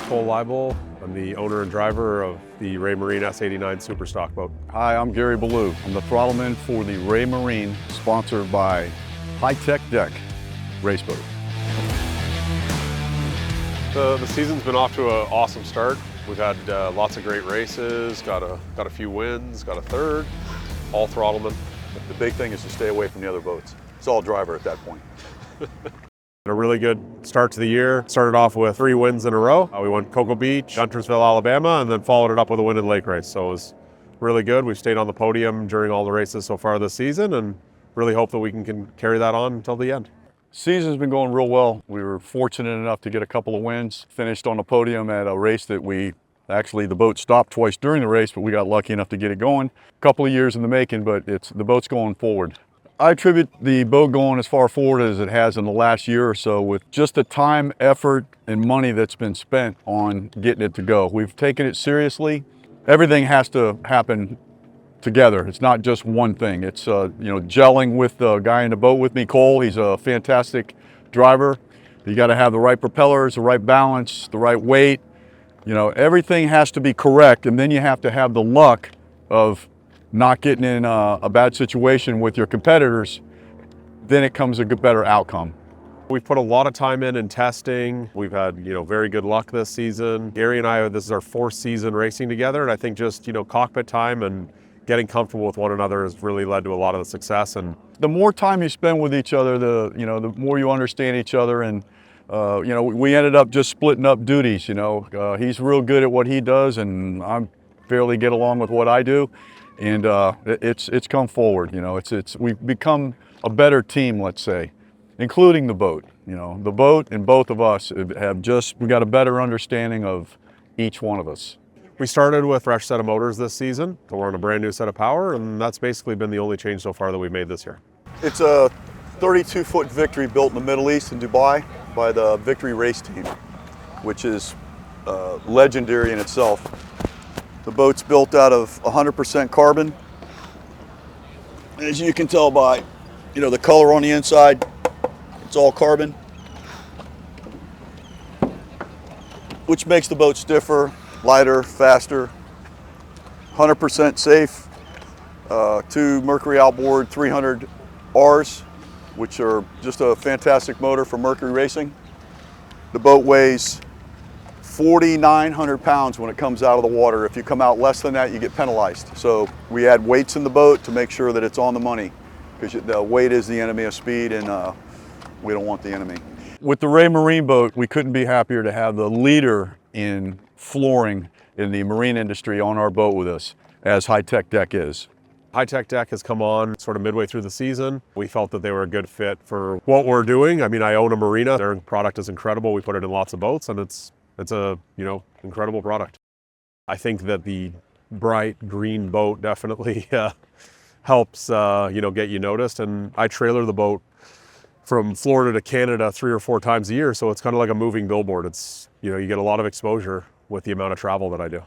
Cole Leibel. I'm the owner and driver of the Raymarine S89 Super Stock boat. Hi, I'm Gary Ballou. I'm the throttleman for the Raymarine, sponsored by High Tech Deck race boat. The season's been off to an awesome start. We've had lots of great races, got a few wins, got a third, all throttlemen. The big thing is to stay away from the other boats. It's all driver at that point. A really good start to the year. Started off with 3 wins in a row. We won Cocoa Beach, Guntersville, Alabama, and then followed it up with a win in Lake Race. So it was really good. We've stayed on the podium during all the races so far this season and really hope that we can carry that on until the end. Season's been going real well. We were fortunate enough to get a couple of wins. Finished on the podium at a race that the boat stopped twice during the race, but we got lucky enough to get it going. A couple of years in the making, but the boat's going forward. I attribute the boat going as far forward as it has in the last year or so with just the time, effort, and money that's been spent on getting it to go. We've taken it seriously. Everything has to happen together. It's not just one thing. It's gelling with the guy in the boat with me, Cole. He's a fantastic driver. You got to have the right propellers, the right balance, the right weight. Everything has to be correct, and then you have to have the luck of not getting in a bad situation with your competitors. Then it comes a better outcome. We've put a lot of time in testing. We've had, very good luck this season. Gary and I, this is our 4th season racing together, and I think just, cockpit time and getting comfortable with one another has really led to a lot of the success. And the more time you spend with each other, the more you understand each other. And we ended up just splitting up duties. He's real good at what he does, and I'm fairly get along with what I do. And it's come forward. We've become a better team, let's say, including the boat. The boat and both of us we got a better understanding of each one of us. We started with a fresh set of motors this season. So we're on a brand new set of power, and that's basically been the only change so far that we've made this year. It's a 32-foot Victory built in the Middle East in Dubai by the Victory Race Team, which is legendary in itself. The boat's built out of 100% carbon. As you can tell by, the color on the inside, it's all carbon, which makes the boat stiffer, lighter, faster, 100% safe. 2 Mercury outboard 300 Rs, which are just a fantastic motor for Mercury Racing. The boat weighs 4,900 pounds when it comes out of the water. If you come out less than that, you get penalized. So we add weights in the boat to make sure that it's on the money, because the weight is the enemy of speed, and we don't want the enemy. With the Raymarine boat, we couldn't be happier to have the leader in flooring in the marine industry on our boat with us, as High Tech Deck is. High Tech Deck has come on sort of midway through the season. We felt that they were a good fit for what we're doing. I mean, I own a marina. Their product is incredible. We put it in lots of boats, and it's a, incredible product. I think that the bright green boat definitely helps, get you noticed. And I trailer the boat from Florida to Canada 3 or 4 times a year. So it's kind of like a moving billboard. It's, you get a lot of exposure with the amount of travel that I do.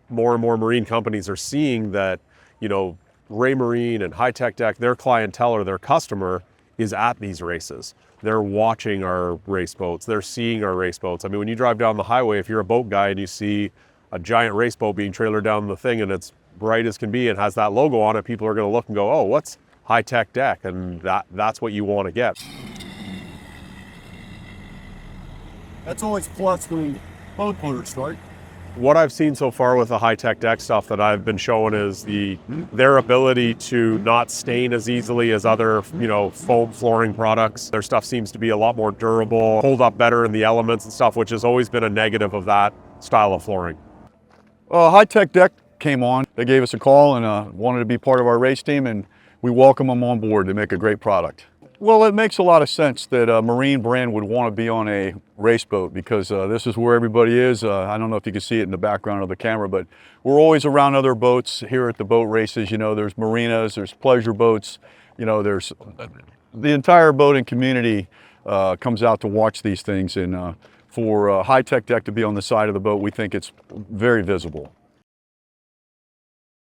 More and more marine companies are seeing that, Raymarine and High Tech Deck, their clientele or their customer is at these races. They're watching our race boats. They're seeing our race boats. I mean, when you drive down the highway, if you're a boat guy and you see a giant race boat being trailered down the thing and it's bright as can be and has that logo on it, people are going to look and go, oh, what's High Tech Deck? And that's what you want to get. That's always plus when boat motors start. What I've seen so far with the High Tech Deck stuff that I've been showing is their ability to not stain as easily as other, foam flooring products. Their stuff seems to be a lot more durable, hold up better in the elements and stuff, which has always been a negative of that style of flooring. High Tech Deck came on. They gave us a call and wanted to be part of our race team, and we welcome them on board. They make a great product. Well, it makes a lot of sense that a marine brand would want to be on a race boat, because this is where everybody is. I don't know if you can see it in the background of the camera, but we're always around other boats here at the boat races. There's marinas, there's pleasure boats, there's the entire boating community comes out to watch these things. And for High Tech Deck to be on the side of the boat, we think it's very visible.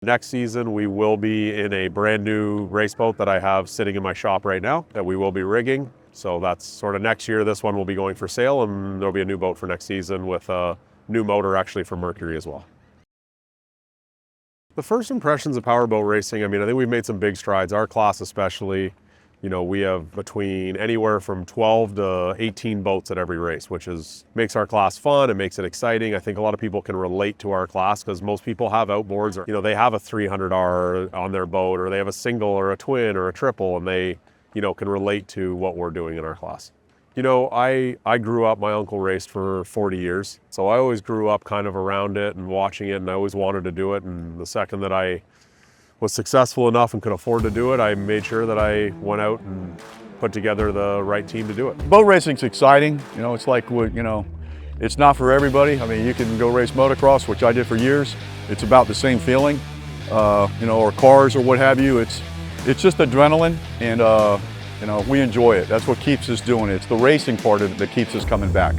Next season, we will be in a brand new race boat that I have sitting in my shop right now that we will be rigging. So that's sort of next year. This one will be going for sale, and there'll be a new boat for next season with a new motor actually for Mercury as well. The first impressions of powerboat racing, I mean, I think we've made some big strides. Our class especially, you know, we have between anywhere from 12 to 18 boats at every race, which makes our class fun. It makes it exciting. I think a lot of people can relate to our class because most people have outboards, or, you know, they have a 300R on their boat, or they have a single or a twin or a triple, and they, you know, can relate to what we're doing in our class. You know, I grew up, my uncle raced for 40 years. So I always grew up kind of around it and watching it, and I always wanted to do it. And the second that I was successful enough and could afford to do it, I made sure that I went out and put together the right team to do it. Boat racing's exciting. You know, it's like, you know, it's not for everybody. I mean, you can go race motocross, which I did for years. It's about the same feeling, you know, or cars or what have you. It's just adrenaline, and you know, we enjoy it. That's what keeps us doing it. It's the racing part of it that keeps us coming back.